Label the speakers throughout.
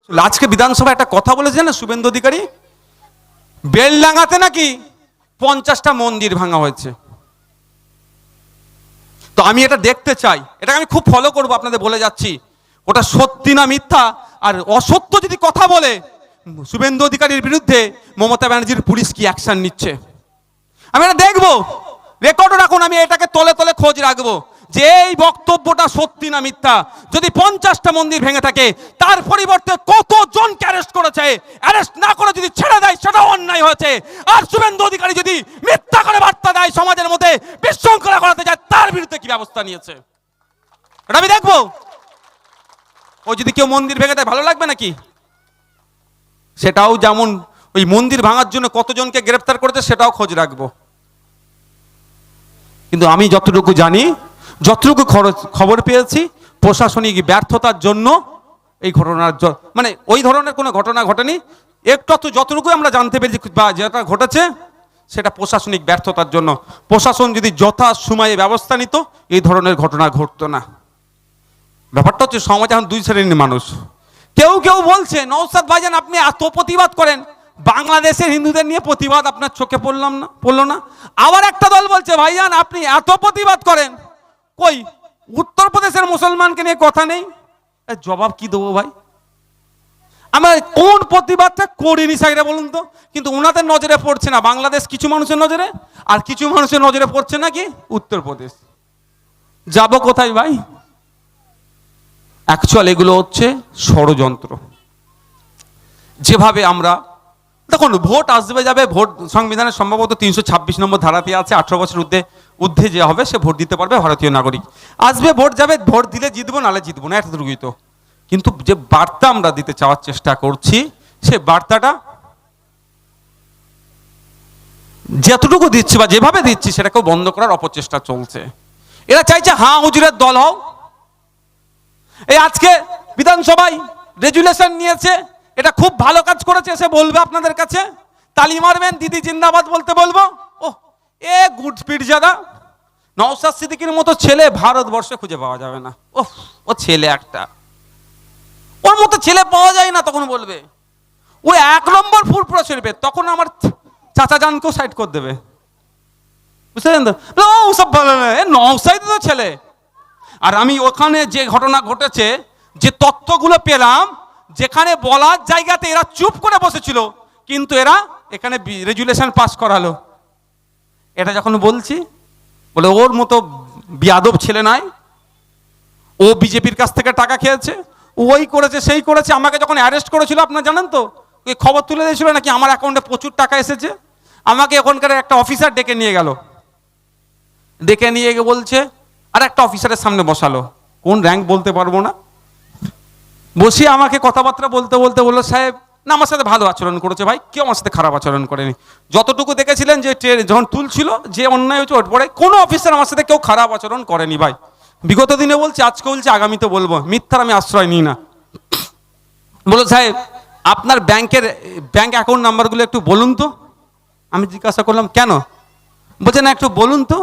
Speaker 1: আজকে বিধানসভায় একটা কথা বলেছে না শুভেন্দু অধিকারী, বেলডাঙ্গাতে নাকি 50টা মন্দির ভাঙা হয়েছে। তো আমি এটা দেখতে চাই, এটাকে আমি খুব ফলো করবো, আপনাদের বলে যাচ্ছি ওটা সত্যি না মিথ্যা। আর অসত্য যদি কথা বলে শুভেন্দু অধিকারীর বিরুদ্ধে মমতা ব্যানার্জির পুলিশ কি অ্যাকশন নিচ্ছে আমি এটা দেখবো, রেকর্ড রাখুন। আমি এটাকে তলে তলে খোঁজ রাখবো যে এই বক্তব্যটা সত্যি না মিথ্যা। যদি 50টা মন্দির ভেঙে থাকে তার পরিবর্তে কতজনকে অ্যারেস্ট করেছে, অ্যারেস্ট না করে যদি ছেড়ে দেয় সেটাও অন্যায় হয়েছে। আর শুভেন্দু অধিকারী যদি মিথ্যা করে বার্তা দেয়, সমাজের মধ্যে বিশৃঙ্খলা করাতে যায়, তার বিরুদ্ধে কি ব্যবস্থা নিয়েছে এটা আমি দেখবো। ও যদি কেউ মন্দির ভেঙে দেয় ভালো লাগবে নাকি? সেটাও যেমন ওই মন্দির ভাঙার জন্য কতজনকে গ্রেফতার করেছে সেটাও খোঁজ রাখবো। কিন্তু আমি যতটুকু জানি, যতটুকু খবর পেয়েছি, প্রশাসনিক ব্যর্থতার জন্য এই ঘটনার মানে ওই ধরনের কোনো ঘটনা ঘটেনি। একটু যতটুকু আমরা জানতে পেরেছি বা যেটা ঘটেছে সেটা প্রশাসনিক ব্যর্থতার জন্য। প্রশাসন যদি যথা সময়ে ব্যবস্থা নিত এই ধরনের ঘটনা ঘটতো না। ব্যাপারটা হচ্ছে সমাজে এখন দুই শ্রেণীর মানুষ। কেউ কেউ বলছে নওশাদ ভাইজান আপনি এত প্রতিবাদ করেন, বাংলাদেশের হিন্দুদের নিয়ে প্রতিবাদ আপনার চোখে পড়লো না। আবার একটা দল বলছে ভাইজান আপনি এত প্রতিবাদ করেন, কই উত্তরপ্রদেশের মুসলমানকে নিয়ে কথা নেই। জবাব কি দেবো ভাই? আমরা কোন প্রতিবাদটা করিনি সাইরা বলুন তো? কিন্তু ওনাদের নজরে পড়ছে না বাংলাদেশ, কিছু মানুষের নজরে, আর কিছু মানুষের নজরে পড়ছে নাকি উত্তরপ্রদেশ। যাব কোথায় ভাই? অ্যাকচুয়াল এগুলো হচ্ছে ষড়যন্ত্র। যেভাবে আমরা দেখুন ভোট আসবে যাবে, ভোট সংবিধানের সম্ভবত 326 নম্বর ধারাতে আছে 18 বছর ঊর্ধ্বে যে হবে সে ভোট দিতে পারবে, ভারতীয় নাগরিক। আসবে ভোট যাবে, ভোট দিলে জিতবো নালে জিতবো না, এতটুকুই তো। কিন্তু যে বার্তা আমরা দিতে চাওয়ার চেষ্টা করছি সে বার্তাটা যতটুকু দিচ্ছি বা যেভাবে দিচ্ছি সেটাকেও বন্ধ করার অপচেষ্টা চলছে। এরা চাইছে হাঁ হুজুরের দল হও। এই আজকে বিধানসভায় রেজুলেশন নিয়েছে, এটা খুব ভালো কাজ করেছে, এসে বলবে আপনাদের কাছে, তালি মারবেন, দিদি জিন্দাবাদ বলতে বলবো। ও এ গুড স্পিড জাদা। নওশাদ সিদ্দিকীর মতো ছেলে ভারতবর্ষে খুঁজে পাওয়া যাবে না। ও ছেলে একটা, ওর মতো ছেলে পাওয়া যায় না। তখন বলবে ও 1 নম্বর ফুরফুরা শরীফে, তখন আমার চাচা জানকেও সাইড করে দেবে, বুঝলেন তো? ওসব ভালো না, নওশাদ তো ছেলে। আর আমি ওখানে যে ঘটনা ঘটেছে, যে তথ্যগুলো পেলাম, যেখানে বলার জায়গাতে এরা চুপ করে বসেছিল, কিন্তু এরা এখানে রেজুলেশন পাস করালো। এটা যখন বলছি বলে ওর মতো বিয়াদব ছেলে নাই, ও বিজেপির কাছ থেকে টাকা খেয়েছে, ওই করেছে সেই করেছে। আমাকে যখন অ্যারেস্ট করেছিল আপনারা জানেন তো, ওই খবর তুলে দিয়েছিল নাকি আমার অ্যাকাউন্টে প্রচুর টাকা এসেছে। আমাকে ওখানকার একটা অফিসার ডেকে নিয়ে গেল, ডেকে নিয়ে গিয়ে বলছে, আর একটা অফিসারের সামনে বসালো, কোন র্যাঙ্ক বলতে পারবো না, বসিয়ে আমাকে কথাবার্তা বলতে বলতে বললো সাহেব না আমার সাথে ভালো আচরণ করেছে ভাই, কেউ আমার সাথে খারাপ আচরণ করেনি। যতটুকু দেখেছিলেন যে যখন তুলছিল যে অন্যায় হয়েছে ওর পরে কোনো অফিসার আমার সাথে কেউ খারাপ আচরণ করেনি ভাই। বিগত দিনে বলছি, আজকে বলছি, আগামীতে বলবো, মিথ্যার আমি আশ্রয় নিই না। বলো সাহেব আপনার ব্যাংক অ্যাকাউন্ট নাম্বারগুলো একটু বলুন তো। আমি জিজ্ঞাসা করলাম কেন? বলছে না একটু বলুন তো।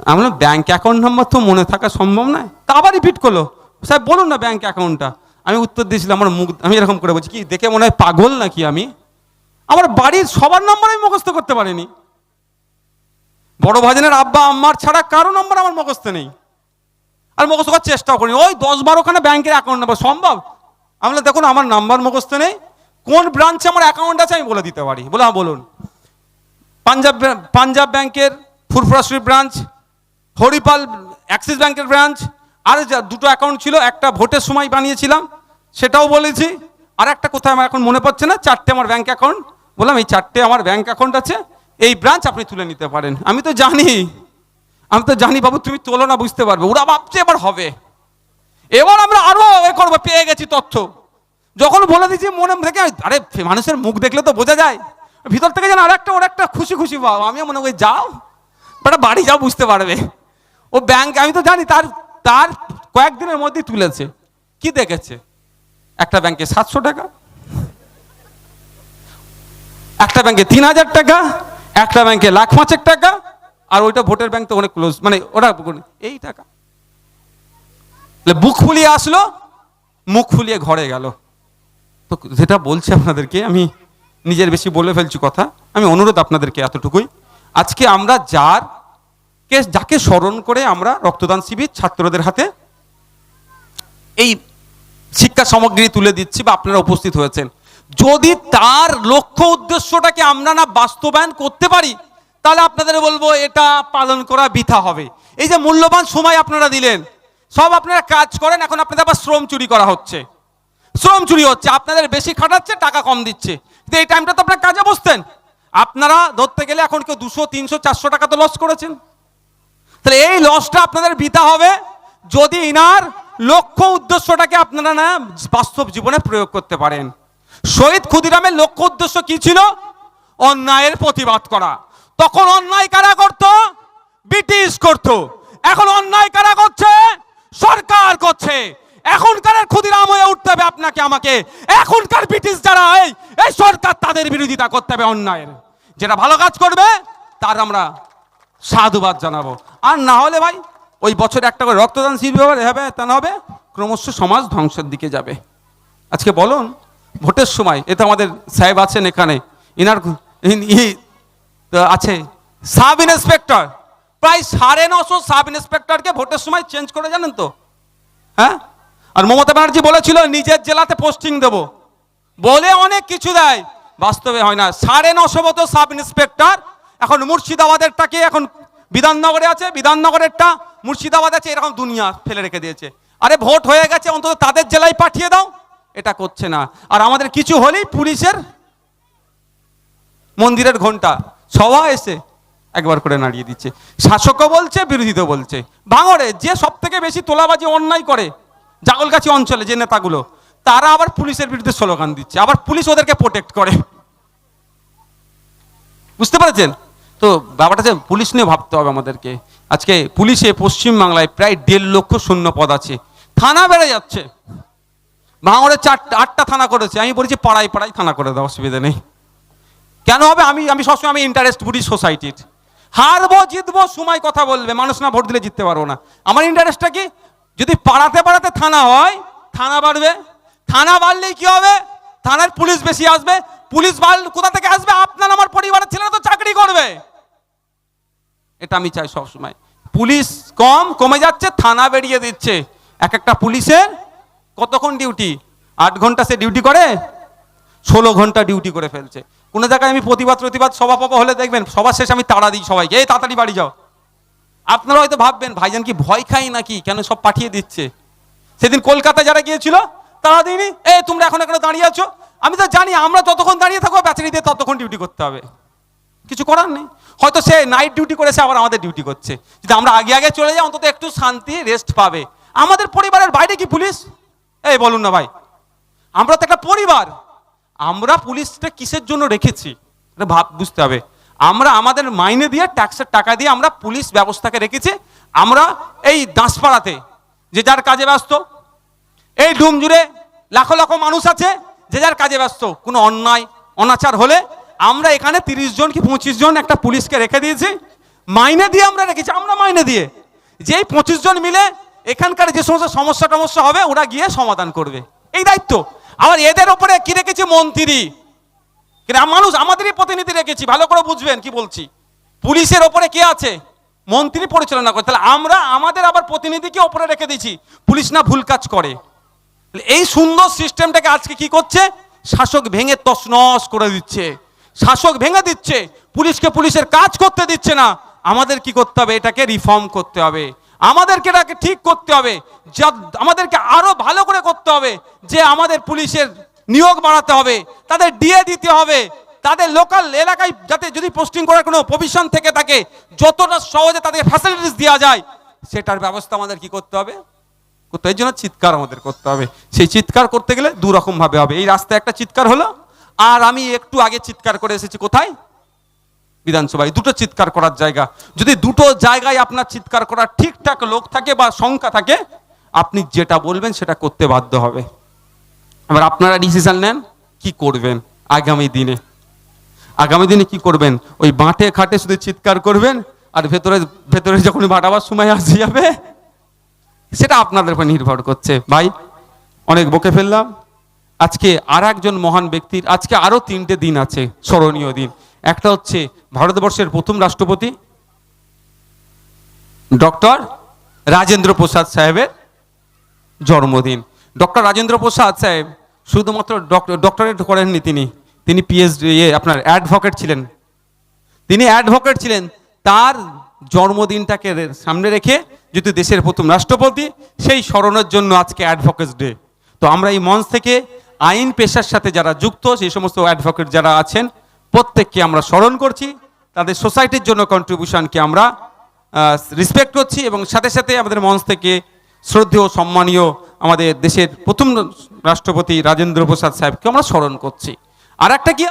Speaker 1: আমি বললাম ব্যাংক অ্যাকাউন্ট নাম্বার তো মনে থাকা সম্ভব নয়। তা আবার রিপিট করলো, সাহেব বলুন না ব্যাংক অ্যাকাউন্টটা। আমি উত্তর দিয়েছিলাম, আমার মুখ আমি এরকম করে বলছি, কি দেখে মনে হয় পাগল নাকি আমি? আমার বাড়ির সবার নাম্বার আমি মুখস্থ করতে পারিনি। বড় ভাজনের আব্বা আম্মার ছাড়া কারো নাম্বার আমার মুখস্থ নেই, আর মুখস্থ করার চেষ্টাও করিনি। ওই 10-12খানা ব্যাংকের অ্যাকাউন্ট নাম্বার সম্ভব? আমি বললাম দেখুন আমার নাম্বার মুখস্থ নেই, কোন ব্রাঞ্চে আমার অ্যাকাউন্ট আছে আমি বলে দিতে পারি। বলে হ্যাঁ বলুন। পাঞ্জাব ব্যাংকের ফুরফুরা শরীফ ব্রাঞ্চ, হরিপাল অ্যাক্সিস ব্যাংকের ব্রাঞ্চ, আর দুটো অ্যাকাউন্ট ছিল, একটা ভোটের সময় বানিয়েছিলাম সেটাও বলেছি, আর একটা কোথায় আমার এখন মনে পড়ছে না। 4টে আমার ব্যাংক অ্যাকাউন্ট। বললাম এই 4টে আমার ব্যাংক অ্যাকাউন্ট আছে, এই ব্রাঞ্চ আপনি তুলে নিতে পারেন। আমি তো জানি বাবু, তুমি তোলো না বুঝতে পারবে। ওরা ভাবছে এবার হবে, এবার আমরা আরো এ করবো, পেয়ে গেছি তথ্য। যখন বলে দিচ্ছি মনে থেকে, আরে মানুষের মুখ দেখলে তো বোঝা যায়, ভিতর থেকে যেন আরেকটা ওর একটা খুশি খুশি ভাব। আমিও মনে করি যাও বেটা বাড়ি যাও, বুঝতে পারবে। ও ব্যাংক আমি তো জানি তার কয়েকদিনের মধ্যেই তুলেছে। কি দেখেছে? একটা ব্যাংকে 700 টাকা, একটা ব্যাংকে 3000 টাকা, একটা ব্যাংকে 1,05,000 টাকা, আর ওইটা ভোটের ব্যাংক তো অনেক ক্লোজ, মানে ওরা এই টাকা। বুক ফুলিয়ে আসলো, মুখ ফুলিয়ে ঘরে গেল। তো যেটা বলছি আপনাদেরকে, আমি নিজের বেশি বলে ফেলছি কথা, আমি অনুরোধ আপনাদেরকে এতটুকুই, আজকে আমরা যাকে স্মরণ করে আমরা রক্তদান শিবির ছাত্রদের হাতে এই শিক্ষা সামগ্রী তুলে দিচ্ছি বা আপনারা উপস্থিত হয়েছেন, যদি তার লক্ষ্য উদ্দেশ্যটাকে আমরা না বাস্তবায়ন করতে পারি, তাহলে আপনাদের বলবো এটা পালন করা বৃথা হবে। এই যে মূল্যবান সময় আপনারা দিলেন, সব আপনারা কাজ করেন, এখন আপনাদের আবার শ্রম চুরি করা হচ্ছে, শ্রম চুরি হচ্ছে, আপনাদের বেশি খাটাচ্ছে, টাকা কম দিচ্ছে, কিন্তু এই টাইমটা তো আপনারা কাজে বসতেন। আপনারা ধরতে গেলে এখন কেউ 200, 300, 400 টাকা তো লস করেছেন। তাহলে এই লসটা আপনাদের বৃথা হবে যদি ইনার লক্ষ্য উদ্দেশ্যটাকে আপনারা না বাস্তব জীবনে প্রয়োগ করতে পারেন। শহীদ ক্ষুদিরামের লক্ষ্য উদ্দেশ্য কি ছিল? অন্যায়ের প্রতিবাদ করা। তখন অন্যায় কারা করত? ব্রিটিশ করত। এখন অন্যায় কারা করছে? সরকার করছে। এখনকার ক্ষুদিরাম হয়ে উঠতে হবে আপনাকে আমাকে। এখনকার ব্রিটিশ যারা এই সরকার, তাদের বিরোধিতা করতে হবে অন্যায়ের। যেটা ভালো কাজ করবে তার আমরা সাধুবাদ জানাবো। আর না হলে ভাই ওই বছরে একটা করে রক্তদান শিবির হবে, তা না হবে ক্রমশ সমাজ ধ্বংসের দিকে যাবে। আজকে বলুন, ভোটের সময়, এতে আমাদের সাহেব আছেন এখানে, ইনার আছে সাব ইন্সপেক্টর, প্রায় 950 সাব ইন্সপেক্টরকে ভোটের সময় চেঞ্জ করে, জানেন তো? হ্যাঁ, আর মমতা ব্যানার্জি বলেছিল নিজের জেলাতে পোস্টিং দেব বলে অনেক কিছু দেয়, বাস্তবে হয় না। 950 মতো সাব ইন্সপেক্টর এখন মুর্শিদাবাদেরটাকে, এখন বিধাননগরে আছে, বিধাননগরেরটা মুর্শিদাবাদ আছে, এরকম দুনিয়া ফেলে রেখে দিয়েছে। আরে ভোট হয়ে গেছে, অন্তত তাদের জেলায় পাঠিয়ে দাও, এটা করছে না। আর আমাদের কিছু হলেই পুলিশের মন্দিরের ঘন্টা সভা এসে একবার করে নাড়িয়ে দিচ্ছে। শাসকও বলছে, বিরোধীও বলছে। ভাঙড়ে যে সব থেকে বেশি তোলাবাজি অন্যায় করে জাগলগাছি অঞ্চলে যে নেতাগুলো, তারা আবার পুলিশের বিরুদ্ধে স্লোগান দিচ্ছে, আবার পুলিশ ওদেরকে প্রোটেক্ট করে। বুঝতে পেরেছেন তো ব্যাপারটা? যে পুলিশ নিয়ে ভাবতে হবে আমাদেরকে। আজকে পুলিশে পশ্চিমবাংলায় প্রায় 1.5 লক্ষ শূন্য পদ আছে, থানা বেড়ে যাচ্ছে। ভাঙড়ে 8টা থানা করেছে, আমি বলেছি পাড়ায় পাড়ায় থানা করে দাও, অসুবিধা নেই। কেন হবে? আমি সবসময় আমি ইন্টারেস্ট বুঝি সোসাইটির। হারবো জিতবো সময় কথা বলবে, মানুষ না ভোট দিলে জিততে পারবো না। আমার ইন্টারেস্টটা কি? যদি পাড়াতে পাড়াতে থানা হয়, থানা বাড়বে, থানা বাড়লেই কি হবে? থানার পুলিশ বেশি আসবে, পুলিশ বাড়লে কোথা থেকে আসবে? আপনার আমার পরিবারের ছেলেরা তো চাকরি করবে। এটা আমি চাই সবসময়। পুলিশ কমে যাচ্ছে, থানা বেরিয়ে দিচ্ছে। একটা পুলিশের কতক্ষণ ডিউটি? 8 ঘন্টা সে ডিউটি করে, 16 ঘন্টা ডিউটি করে ফেলছে। কোনো জায়গায় আমি প্রতিবাদ সভা হলে দেখবেন সবার শেষে আমি তাড়া দিই সবাইকে, এই তাড়াতাড়ি বাড়ি যাও। আপনারা হয়তো ভাববেন ভাইজান কি ভয় খাই নাকি, কেন সব পাঠিয়ে দিচ্ছে? সেদিন কলকাতা যারা গিয়েছিল তারা দিইনি, তোমরা এখন এখানে দাঁড়িয়ে আছো। আমি তো জানি আমরা যতক্ষণ দাঁড়িয়ে থাকবো ব্যাচারি দিয়ে ততক্ষণ ডিউটি করতে হবে, কিছু করার নেই। হয়তো সে নাইট ডিউটি করেছে, আবার আমাদের ডিউটি করছে। যদি আমরা আগে চলে যাই, অন্তত একটু শান্তি, রেস্ট পাবে। আমাদের পরিবারের বাইরে কি পুলিশ? বলুন না ভাই, আমরা তো একটা পরিবার। আমরা পুলিশটা কিসের জন্য রেখেছি বুঝতে হবে। আমরা আমাদের মাইনে দিয়ে, ট্যাক্সের টাকা দিয়ে আমরা পুলিশ ব্যবস্থাকে রেখেছি। আমরা এই দাসপাড়াতে যে যার কাজে ব্যস্ত, এই ডুমজুড়ে লাখো লাখো মানুষ আছে যে যার কাজে ব্যস্ত। কোনো অন্যায় অনাচার হলে আমরা এখানে 30 জন কি 25 জন একটা পুলিশকে রেখে দিয়েছি, মাইনে দিয়ে আমরা রেখেছি। আমরা মাইনে দিয়ে যেই 25 জন মিলে এখানকার যে সমস্ত সমস্যা হবে ওরা গিয়ে সমাধান করবে, এই দায়িত্ব। আবার এদের ওপরে কি রেখেছি? মন্ত্রী, মানুষ আমাদেরই প্রতিনিধি রেখেছি। ভালো করে বুঝবেন কি বলছি। পুলিশের ওপরে কে আছে? মন্ত্রী পরিচালনা করে। তাহলে আমরা আমাদের আবার প্রতিনিধিকে ওপরে রেখে দিয়েছি, পুলিশ না ভুল কাজ করে। এই সুন্দর সিস্টেমটাকে আজকে কি করছে? শাসক ভেঙে তছনছ করে দিচ্ছে, শাসক ভেঙে দিচ্ছে, পুলিশকে পুলিশের কাজ করতে দিচ্ছে না। আমাদের কি করতে হবে? এটাকে রিফর্ম করতে হবে, আমাদেরকে এটাকে ঠিক করতে হবে, আমাদেরকে আরো ভালো করে করতে হবে। যে আমাদের পুলিশের নিয়োগ বাড়াতে হবে, তাদের ডিএ দিতে হবে, তাদের লোকাল এলাকায় যাতে যদি পোস্টিং করার কোনো প্রভিশন থেকে থাকে, যতটা সহজে তাদের ফ্যাসিলিটিস দেওয়া যায়, সেটার ব্যবস্থা আমাদের কি করতে হবে? এই জন্য চিৎকার আমাদের করতে হবে। সেই চিৎকার করতে গেলে 2 রকম ভাবে হবে। এই রাস্তায় একটা চিৎকার হলো, আর আমি একটু আগে চিৎকার করে এসেছি কোথায়? বিধানসভায়। দুটো চিৎকার করার জায়গা। যদি দুটো জায়গায় আপনার চিৎকার করার ঠিকঠাক লোক থাকে বা সংখ্যা থাকে, আপনি যেটা বলবেন সেটা করতে বাধ্য হবে। এবার আপনারা ডিসিশন নেন কি করবেন আগামী দিনে। আগামী দিনে কি করবেন? ওই বাঁটে খাটে শুধু চিৎকার করবেন, আর ভেতরে যখন বাঁটাবার সময় আসে যাবে, সেটা আপনাদের উপর নির্ভর করছে। ভাই অনেক বকে ফেললাম, আজকে আর একজন মহান ব্যক্তির আজকে আরো 3টে দিন আছে স্মরণীয় দিন। একটা হচ্ছে ভারতবর্ষের প্রথম রাষ্ট্রপতি ডক্টর রাজেন্দ্র প্রসাদ সাহেবের জন্মদিন। ডক্টর রাজেন্দ্র প্রসাদ সাহেব শুধুমাত্র ডক্টরেট করেননি, তিনি পিএইচডি আপনার অ্যাডভোকেট ছিলেন। তিনি অ্যাডভোকেট ছিলেন। তার জন্মদিনটাকে সামনে রেখে যেহেতু দেশের প্রথম রাষ্ট্রপতি, সেই স্মরণের জন্য আজকে অ্যাডভোকেটস ডে। তো আমরা এই মঞ্চ থেকে আইন পেশার সাথে যারা যুক্ত, সেই সমস্ত অ্যাডভোকেট যারা আছেন প্রত্যেককে আমরা স্মরণ করছি, তাদের সোসাইটির জন্য কন্ট্রিবিউশনকে আমরা রেসপেক্ট করছি, এবং সাথে সাথে আমাদের মঞ্চ থেকে শ্রদ্ধেয় সম্মানীয় আমাদের দেশের প্রথম রাষ্ট্রপতি রাজেন্দ্র প্রসাদ সাহেবকে আমরা স্মরণ করছি। আর একটা কি